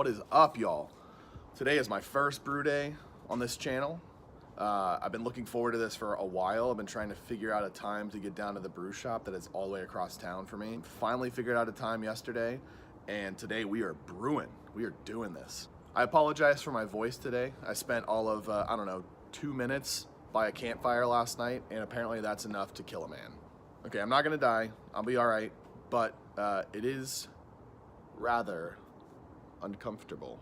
What is up, y'all? Today is my first brew day on this channel. I've been looking forward to this for a while. I've been trying to figure out a time to get down to the brew shop that is all the way across town for me. Finally figured out a time yesterday, and today we are brewing. We are doing this. I apologize for my voice today. I spent all of, 2 minutes by a campfire last night, and apparently that's enough to kill a man. Okay, I'm not gonna die. I'll be all right, but it is rather uncomfortable.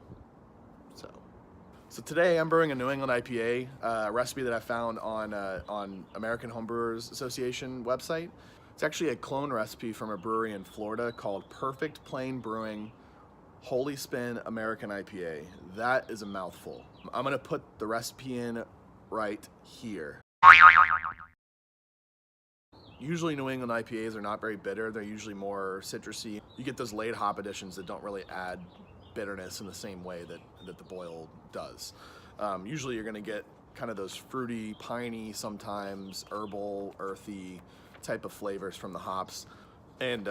So today I'm brewing a New England IPA, recipe that I found on American Homebrewers Association website. It's actually a clone recipe from a brewery in Florida called Perfect Plain Brewing Holy Spin American IPA. That is a mouthful. I'm gonna put the recipe in right here. Usually New England IPAs are not very bitter. They're usually more citrusy. You get those late hop additions that don't really add bitterness in the same way that the boil does. Usually you're gonna get kind of those fruity, piney, sometimes herbal, earthy type of flavors from the hops. And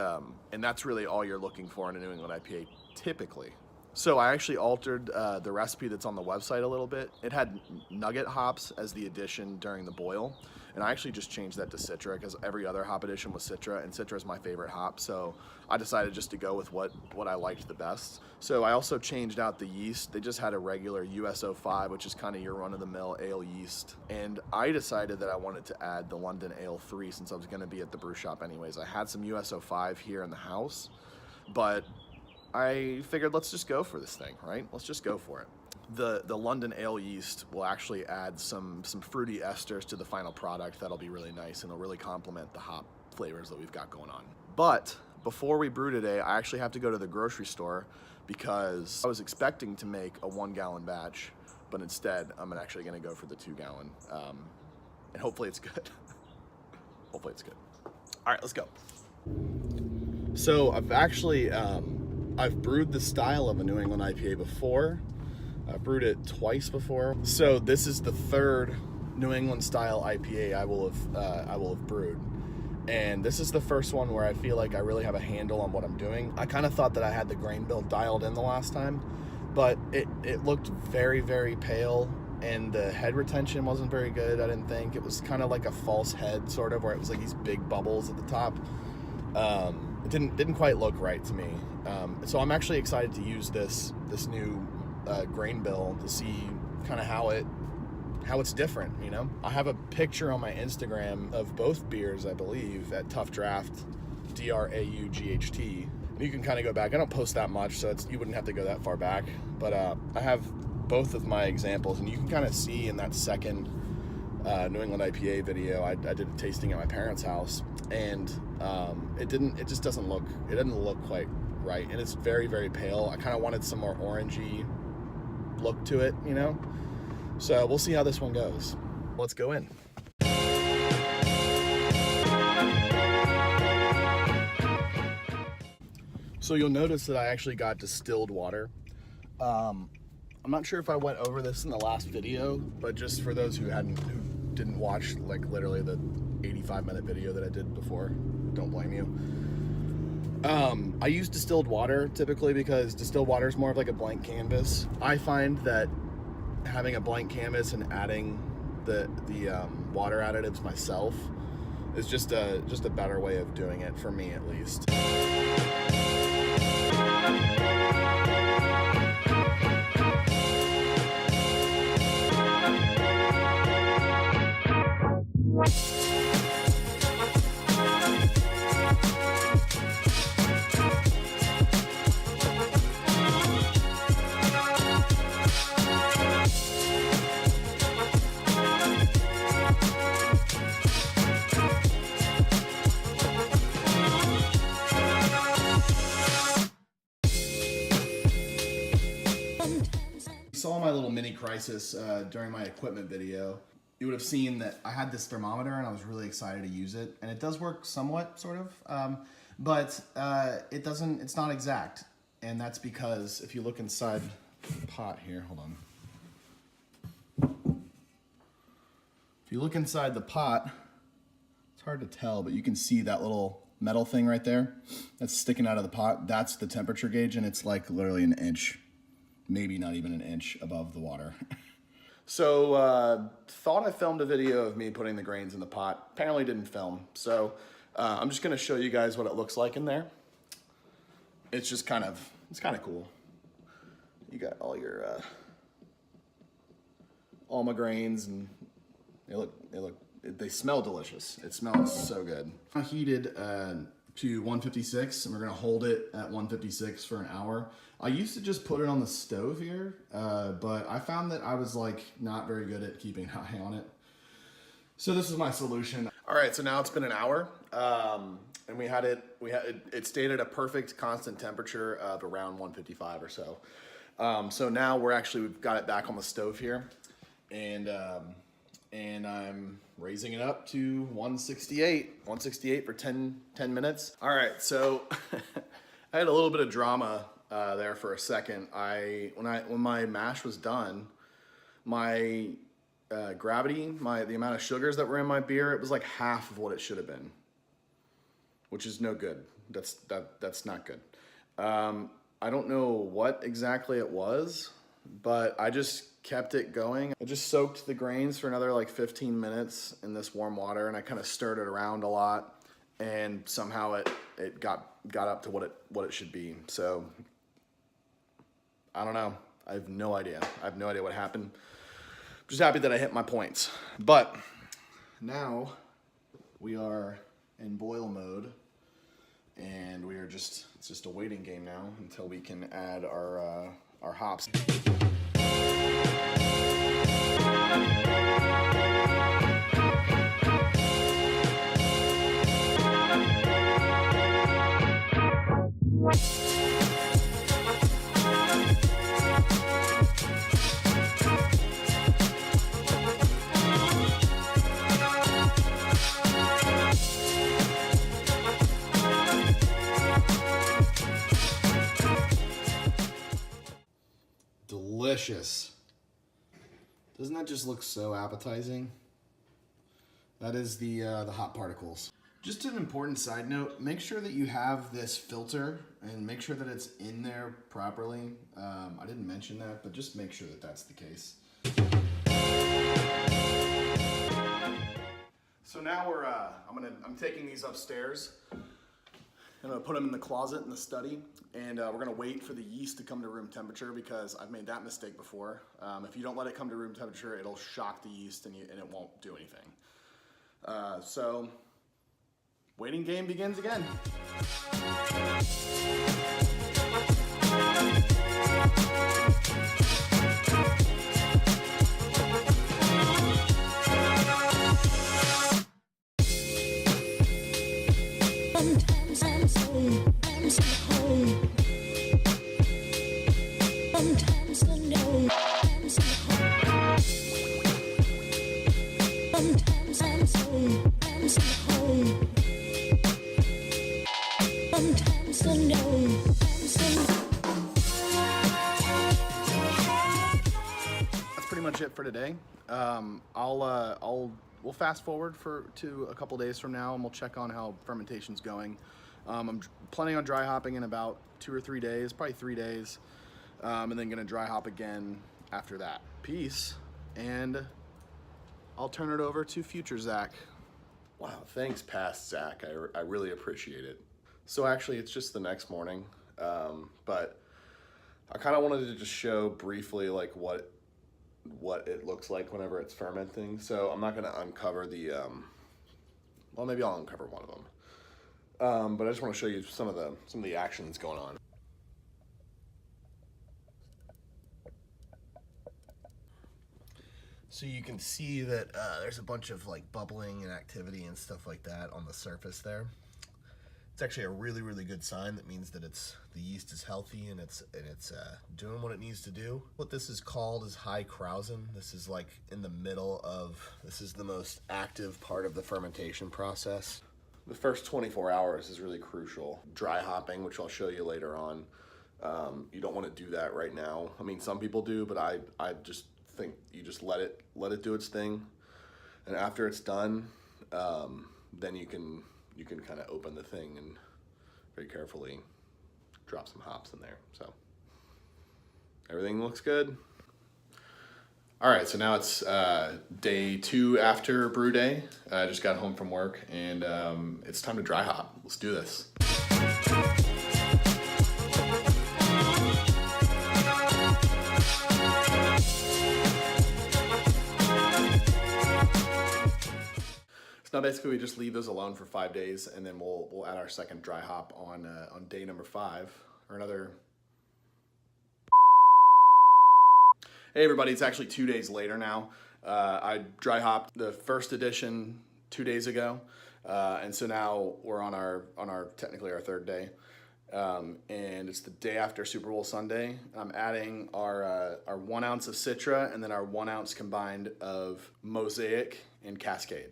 that's really all you're looking for in a New England IPA, typically. So I actually altered the recipe that's on the website a little bit. It had nugget hops as the addition during the boil, and I actually just changed that to Citra because every other hop addition was Citra, and Citra is my favorite hop, so I decided just to go with what I liked the best. So I also changed out the yeast. They just had a regular USO5, which is kind of your run-of-the-mill ale yeast, and I decided that I wanted to add the London Ale 3 since I was going to be at the brew shop anyways. I had some USO5 here in the house, but I figured let's just go for this thing, right? Let's just go for it. The London Ale yeast will actually add some fruity esters to the final product that'll be really nice, and it'll really complement the hop flavors that we've got going on. But before we brew today, I actually have to go to the grocery store because I was expecting to make a 1-gallon batch, but instead I'm actually gonna go for the 2-gallon, and hopefully it's good. Hopefully it's good. All right, let's go. So I've actually, I've brewed the style of a New England IPA before. I've brewed it twice before. So this is the third New England style IPA I will have brewed. And this is the first one where I feel like I really have a handle on what I'm doing. I kind of thought that I had the grain bill dialed in the last time, but it looked very, very pale, and the head retention wasn't very good, I didn't think. It was kind of like a false head, sort of, where it was like these big bubbles at the top. It didn't quite look right to me. So I'm actually excited to use this new grain bill to see kind of how it's different, you know? I have a picture on my Instagram of both beers, I believe, at Tough Draft, DRAUGHT. And you can kind of go back. I don't post that much, so you wouldn't have to go that far back. But I have both of my examples, and you can kind of see in that second New England IPA video, I did a tasting at my parents' house, and it doesn't look quite right, and it's very, very pale. I kind of wanted some more orangey look to it, you know? So we'll see how this one goes. Let's go in. So you'll notice that I actually got distilled water. I'm not sure if I went over this in the last video, but just for those who didn't watch like literally the 85-minute video that I did before, don't blame you. I use distilled water typically because distilled water is more of like a blank canvas. I find that having a blank canvas and adding the water additives myself is just a better way of doing it, for me at least. Saw my little mini crisis during my equipment video. You would have seen that I had this thermometer and I was really excited to use it, and it does work somewhat, sort of, but it's not exact, and that's because if you look inside the pot here, hold on. If you look inside the pot, it's hard to tell, but you can see that little metal thing right there that's sticking out of the pot. That's the temperature gauge, and it's like literally an inch maybe not even an inch above the water. So, thought I filmed a video of me putting the grains in the pot. Apparently didn't film. So, I'm just gonna show you guys what it looks like in there. It's just kind of cool. You got all your, all my grains, and they smell delicious. It smells so good. I heated to 156, and we're gonna hold it at 156 for an hour. I used to just put it on the stove here, but I found that I was like not very good at keeping an eye on it. So this is my solution. All right, so now it's been an hour, and it stayed at a perfect constant temperature of around 155 or so. So now we've got it back on the stove here, and I'm raising it up to 168 for 10 minutes. All right, so I had a little bit of drama there for a second. When my mash was done, my gravity, the amount of sugars that were in my beer, it was like half of what it should have been, which is no good. That's not good. I don't know what exactly it was, but I just kept it going. I just soaked the grains for another like 15 minutes in this warm water, and I kind of stirred it around a lot, and somehow it got up to what it should be. So I don't know. I have no idea. What happened. I'm just happy that I hit my points. But now we are in boil mode, and it's just a waiting game now until we can add our hops. Delicious. Doesn't that just look so appetizing? That is the hot particles. Just an important side note, make sure that you have this filter and make sure that it's in there properly. I didn't mention that, but just make sure that that's the case. So now I'm taking these upstairs. I'm gonna put them in the closet in the study, and we're gonna wait for the yeast to come to room temperature, because I've made that mistake before. If you don't let it come to room temperature, it'll shock the yeast and it won't do anything. So, waiting game begins again. That's pretty much it for today. We'll fast forward to a couple days from now, and we'll check on how fermentation's going. I'm planning on dry hopping in about 2 or 3 days, probably 3 days, and then gonna dry hop again after that. Peace, and I'll turn it over to future Zach. Wow, thanks past Zach, I really appreciate it. So actually it's just the next morning, but I kind of wanted to just show briefly like what it looks like whenever it's fermenting. So I'm not gonna uncover the, well, maybe I'll uncover one of them. But I just want to show you some of the action that's going on. So you can see that there's a bunch of like bubbling and activity and stuff like that on the surface there. It's actually a really, really good sign. That means that the yeast is healthy and it's doing what it needs to do. What this is called is high krausen. This is like in the middle of, this is the most active part of the fermentation process. The first 24 hours is really crucial. Dry hopping, which I'll show you later on. You don't want to do that right now. I mean, some people do, but I just think you just let it do its thing. And after it's done, then you can kind of open the thing and very carefully drop some hops in there. So Everything looks good. All right, so now it's day 2 after brew day. I just got home from work, and it's time to dry hop. Let's do this. So now basically we just leave those alone for 5 days, and then we'll add our second dry hop on day number 5, or another. Hey everybody, it's actually 2 days later now. I dry hopped the first edition 2 days ago, and so now we're on our technically our 3rd day, and it's the day after Super Bowl Sunday. I'm adding our 1 ounce of Citra and then our 1 ounce combined of Mosaic and Cascade.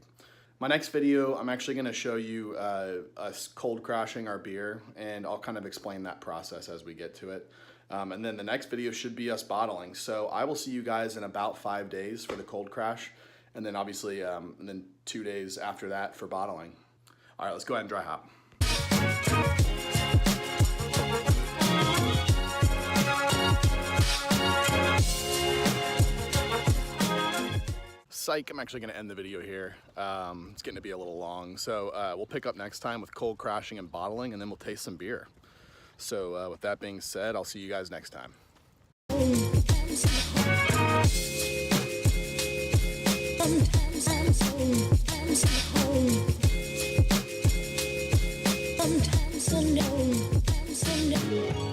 My next video, I'm actually going to show you us cold crashing our beer, and I'll kind of explain that process as we get to it. And then the next video should be us bottling. So I will see you guys in about 5 days for the cold crash, and then obviously, and then 2 days after that for bottling. All right, let's go ahead and dry hop. Psych, I'm actually going to end the video here. It's getting to be a little long, so we'll pick up next time with cold crashing and bottling, and then we'll taste some beer. So with that being said, I'll see you guys next time. Sometimes I know.